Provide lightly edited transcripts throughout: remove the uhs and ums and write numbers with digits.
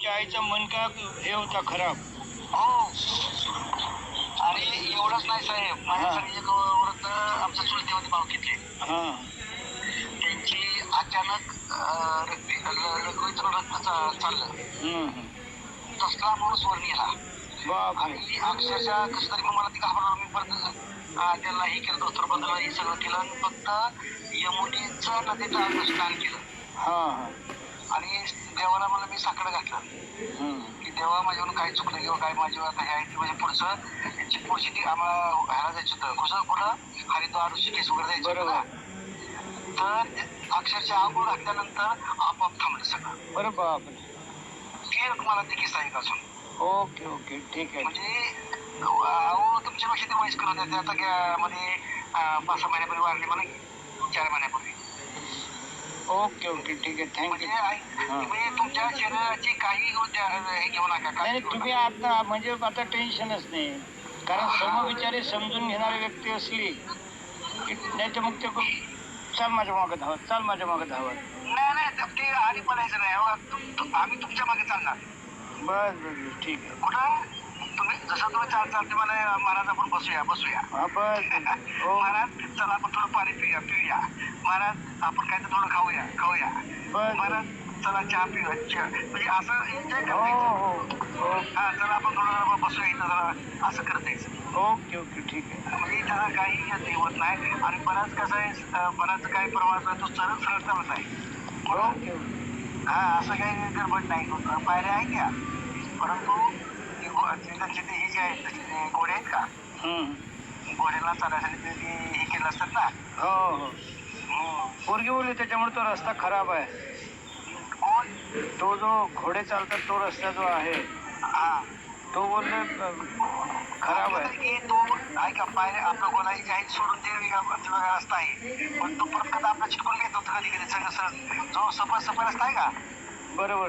तुमच्या आईचा मनका हे होता खराब. हो. आणि एवढंच नाही साहेब, माझ्यासाठी एक वृद्ध आमच्या चुलतेमध्ये भावकीतले, हां त्यांची अचानक लघवीतून रक्त चाललं. तसला माणूस वर गेला बापरे. आणि अक्षरशः कसं तरी मला ती घाबरलो. मी परत त्यांना हे केलं, दोस्तर बदललं, हे सगळं केलं आणि फक्त यमुनेचं नदीचं स्नान केलं. हां आणि देवाला मला मी साकडं घातलं की देवा माझ्याकडून काय चुकलं किंवा काय माझी आता हे आहे ते म्हणजे पुढचं त्यांची पुढची ती आम्हाला ह्याला जायचं होतं, कुठं हरिद्वार ऋषिकेश वगैरे जायचं होतं ना. तर अक्षरशः आंघोळ घातल्यानंतर आपोआप थांबलं सगळं. बरं बापरे. ते मला ते किस्सा आहे अजून. ओके ओके ठीक आहे. म्हणजे अहो तुमच्यापेक्षा ते वयस्कर होते, ते आता मध्ये 5-6 महिन्यापूर्वी वारले मला, 4 महिन्यापूर्वी. ओके ओके ठीक आहे. थँक्यू. म्हणजे तुमच्या शरीराची काही हे घेऊ नका. नाही तुम्ही आता म्हणजे आता टेन्शनच नाही, कारण समविचारी समजून घेणारी व्यक्ती असली की नाही तर मग ते चाल माझ्या मागं धावत, चाल माझ्या मागं धावत. नाही ते आधी पडायचं नाही. आम्ही तुमच्या मागे चालणार. बस बस ठीक आहे. कुठं तुम्ही जसं तुम्ही चालते मला महाराज आपण बसूया. हा बस. महाराज चला आपण थोडं पाणी पिऊया. महाराज आपण काय तर थोडं खाऊया. महाराज चला चहा पिऊया. म्हणजे असं एन्जॉय करायचं. हा चला आपण थोडं बसूया इथं जरा, असं करता यायचं. ओके ओके ठीक आहे. म्हणजे त्याला काही होत नाही. आणि बराच कसं आहे, बराच काही प्रवास आहे तो सरळ चालत आहे. ओके हा असं काही गडबड नाही. पायऱ्या आहे घ्या, परंतु त्यांचे ते हे जे आहेत घोडे आहेत का, घोड्याला चालायसाठी ते हे केलं असतात ना. हो पोरगी बोलली त्याच्यामुळे तो रस्ता खराब आहे. कोण? तो जो घोडे चालतात तो रस्ता जो आहे तो बोलले खराब आहे. तो ऐका, पायऱ्या आपला गोलाई जे आहे सोडून ते वेगळा रस्ता आहे, पण तो परत कदा आपला चिटकून घेत होता कधी सगळं जो सफर रस्ता आहे का, बरोबर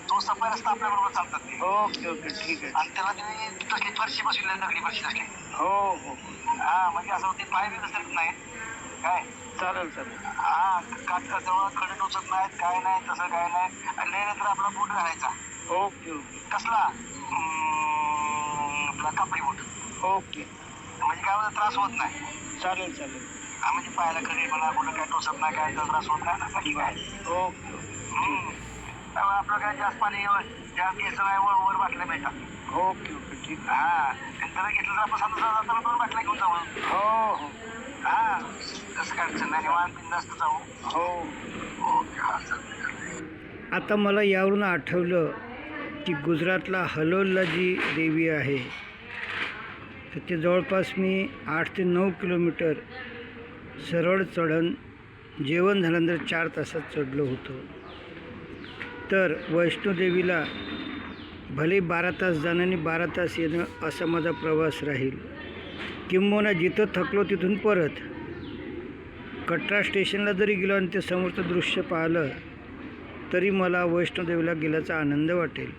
तो सफर रस्ता आपल्या बरोबर चालतात ते. ओके ओके ठीक आहे. आणि त्याला तुम्ही तसली फरशी बसवली, दगडी फरशी असली. हो हा म्हणजे असं ते पाय बी कसं नाही काय. चालेल. हा जवळ खडे टोचत नाहीत, काय नाही तसं काय नाही. आणि नाही तर आपला बूट घालायचा. ओके कसला आपला कापडी बूट. ओके म्हणजे काय होतं, त्रास होत नाही. चालेल. हा म्हणजे पायाला खडे म्हणा, कुठं काय टोचत नाही, काय त्रास होत नाही ना की काय. ओके आपलं काय जास्त पाणी जास्त घ्यायचं नाही, वर बाटल्या मिळतात. ओके ठीक. हा जरा घेतलं तर आपण जाताना 2 बाटल्या घेऊन जाऊ. हो हा कसं काय अडचण नाही, निवांत बिनधास्त जाऊ. हो ओके हा चालतंय. आता मला यावरून आठवलं की गुजरातला हलोलला जी देवी आहे तर ते जवळपास मी 8 ते 9 किलोमीटर सरळ चढण जेवण झाल्यानंतर 4 तासात चढलो होतो. तर वैष्णोदेवीला भले 12 तास जाणं आणि 12 तास येणं असा माझा प्रवास राहील. किंबहुना जिथं थकलो तिथून परत कटरा स्टेशनला जरी गेलो आणि ते समोरचं दृश्य पाहिलं तरी मला वैष्णोदेवीला गेल्याचा आनंद वाटेल.